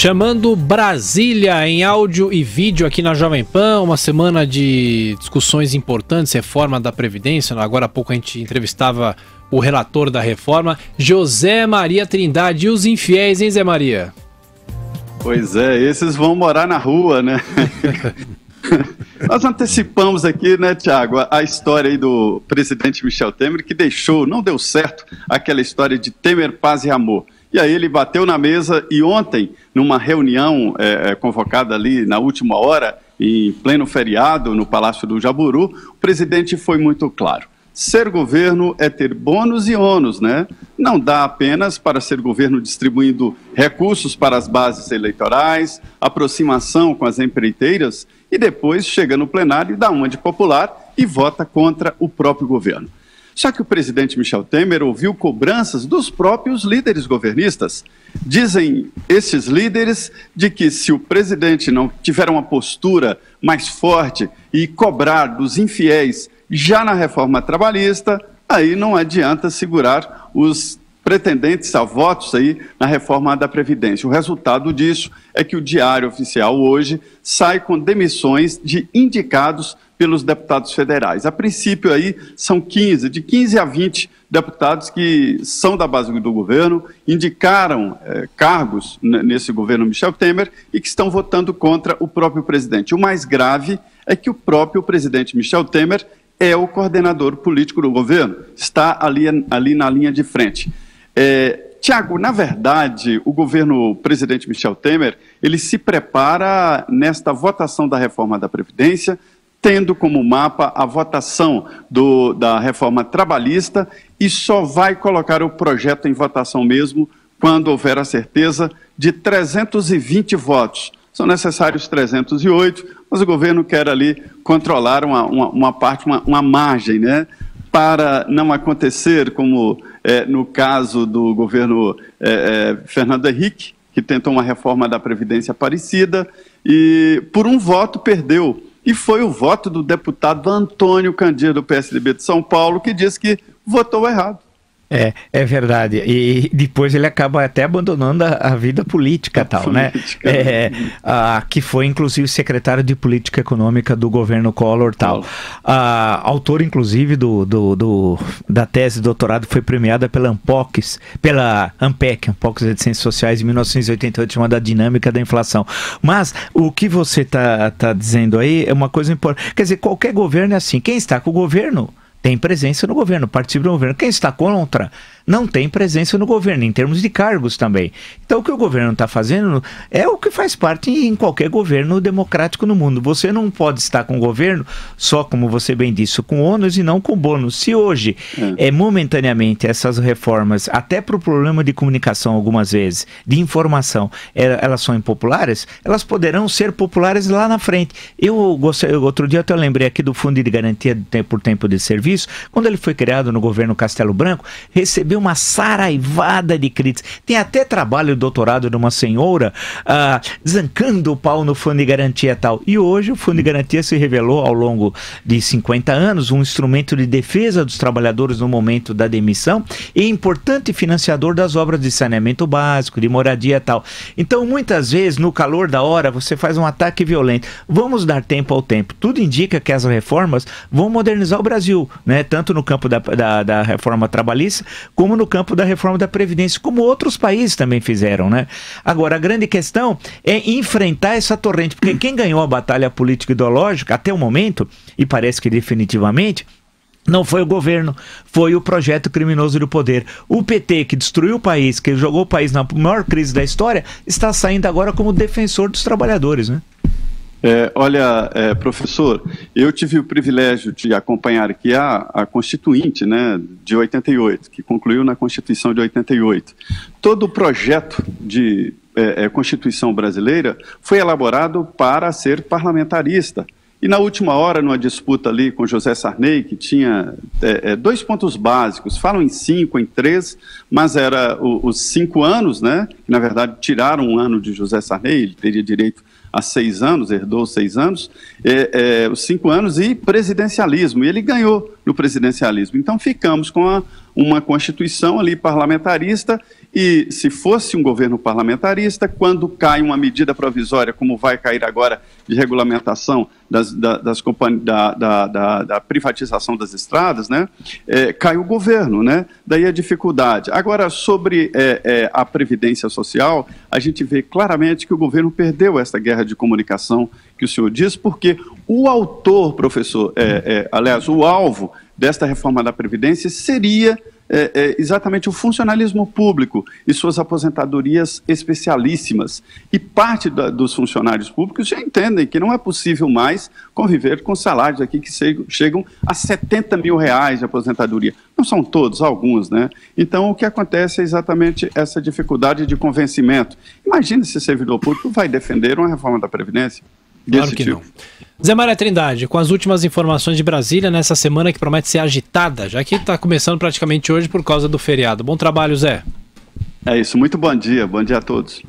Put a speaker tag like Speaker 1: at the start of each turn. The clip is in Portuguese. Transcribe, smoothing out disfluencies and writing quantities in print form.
Speaker 1: Chamando Brasília em áudio e vídeo aqui na Jovem Pan, uma semana de discussões importantes, reforma da Previdência. Agora há pouco a gente entrevistava o relator da reforma, José Maria Trindade. E os infiéis, hein, Zé Maria?
Speaker 2: Pois é, esses vão morar na rua, né? Nós antecipamos aqui, né, Tiago, a história aí do presidente Michel Temer, que não deu certo aquela história de Temer, paz e amor. E aí ele bateu na mesa e ontem, numa reunião convocada ali na última hora, em pleno feriado, no Palácio do Jaburu, o presidente foi muito claro. Ser governo é ter bônus e ônus, né? Não dá apenas para ser governo distribuindo recursos para as bases eleitorais, aproximação com as empreiteiras e depois chega no plenário e dá uma de popular e vota contra o próprio governo. Só que o presidente Michel Temer ouviu cobranças dos próprios líderes governistas. Dizem esses líderes de que se o presidente não tiver uma postura mais forte e cobrar dos infiéis já na reforma trabalhista, aí não adianta segurar os pretendentes a votos aí na reforma da Previdência. O resultado disso é que o Diário Oficial hoje sai com demissões de indicados pelos deputados federais. A princípio aí são de 15 a 20 deputados que são da base do governo, indicaram cargos nesse governo Michel Temer e que estão votando contra o próprio presidente. O mais grave é que o próprio presidente Michel Temer é o coordenador político do governo, está ali na linha de frente. Tiago, na verdade, o presidente Michel Temer, ele se prepara nesta votação da reforma da Previdência, tendo como mapa a votação da reforma trabalhista e só vai colocar o projeto em votação mesmo quando houver a certeza de 320 votos. São necessários 308, mas o governo quer ali controlar uma margem, né? Para não acontecer como no caso do governo Fernando Henrique, que tentou uma reforma da Previdência parecida e por um voto perdeu. E foi o voto do deputado Antônio Candia, do PSDB de São Paulo, que disse que votou errado.
Speaker 3: É verdade. E depois ele acaba até abandonando a vida política, né? Que foi, inclusive, secretário de Política Econômica do governo Collor, tal. Autor, inclusive, da tese de doutorado, foi premiada pela ANPEC, Ampox de Ciências Sociais, em 1988, chamada Dinâmica da Inflação. Mas o que você tá dizendo aí é uma coisa importante. Quer dizer, qualquer governo é assim. Quem está com o governo tem presença no governo, participa do governo. Quem está contra não tem presença no governo, em termos de cargos também. Então o que o governo está fazendo é o que faz parte em qualquer governo democrático no mundo. Você não pode estar com o governo só, como você bem disse, com ônus e não com bônus. Se hoje, momentaneamente, essas reformas, até para o problema de comunicação algumas vezes, de informação, elas são impopulares, elas poderão ser populares lá na frente. Outro dia eu lembrei aqui do Fundo de Garantia por Tempo de Serviço, quando ele foi criado no governo Castelo Branco, recebeu uma saraivada de críticas. Tem até trabalho, doutorado de uma senhora zancando o pau no Fundo de Garantia e tal. E hoje o Fundo de Garantia se revelou, ao longo de 50 anos, um instrumento de defesa dos trabalhadores no momento da demissão e importante financiador das obras de saneamento básico, de moradia e tal. Então, muitas vezes, no calor da hora, você faz um ataque violento. Vamos dar tempo ao tempo. Tudo indica que as reformas vão modernizar o Brasil, né? Tanto no campo da reforma trabalhista, como no campo da reforma da Previdência, como outros países também fizeram, né? Agora, a grande questão é enfrentar essa torrente, porque quem ganhou a batalha política ideológica até o momento, e parece que definitivamente, não foi o governo, foi o projeto criminoso do poder. O PT, que destruiu o país, que jogou o país na maior crise da história, está saindo agora como defensor dos trabalhadores, né?
Speaker 2: Olha, professor, eu tive o privilégio de acompanhar aqui a Constituinte, né, de 88, que concluiu na Constituição de 88. Todo o projeto de Constituição brasileira foi elaborado para ser parlamentarista. E na última hora, numa disputa ali com José Sarney, que tinha 2 pontos básicos, falam em 5, em 3, mas era os 5 anos, né, que na verdade tiraram um ano de José Sarney, ele teria direito a 6 anos, herdou 6 anos, os 5 anos e presidencialismo. E ele ganhou no presidencialismo. Então ficamos com uma Constituição ali parlamentarista, e se fosse um governo parlamentarista, quando cai uma medida provisória, como vai cair agora, de regulamentação da privatização das estradas, né, cai o governo, né, daí a dificuldade. Agora, sobre a Previdência Social, a gente vê claramente que o governo perdeu essa guerra de comunicação que o senhor diz, porque o autor, professor, aliás, o alvo desta reforma da Previdência seria exatamente o funcionalismo público e suas aposentadorias especialíssimas. E parte dos funcionários públicos já entendem que não é possível mais conviver com salários aqui que chegam a R$70 mil de aposentadoria. Não são todos, alguns, né? Então, o que acontece é exatamente essa dificuldade de convencimento. Imagine se o servidor público vai defender uma reforma da Previdência.
Speaker 1: Claro que não. Zé Maria Trindade, com as últimas informações de Brasília nessa semana que promete ser agitada, já que está começando praticamente hoje por causa do feriado. Bom trabalho, Zé.
Speaker 2: É isso, muito bom dia a todos.